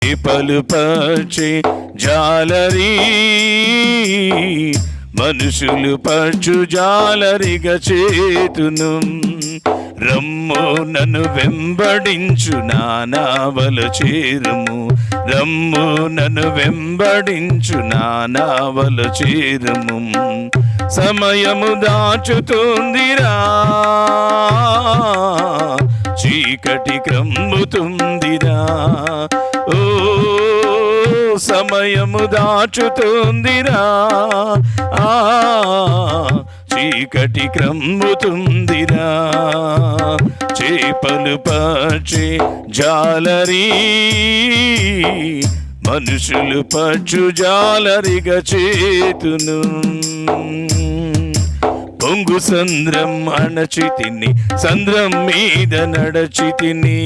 చేపలు పచ్చే జాలరి, మనుషులు పచ్చు జాలరిగా చేతును. రమ్ము నన్ను వెంబడించు, నా నావల చేరుము. రమ్ము నన్ను వెంబడించు, నా నావల చేరుము. సమయము దాచుతుందిరా, చీకటి క్రమ్ముతుందిరా. ఓ సమయము దాచుతుందిరా, చీకటి క్రమ్ముతుందిరా. చేపలు పచ్చే జాలరి, మనుషులు పచ్చు జాలరిగా చేతును. పొంగు సంద్రం అణచి తిని, సంద్రం మీద నడచి తిని.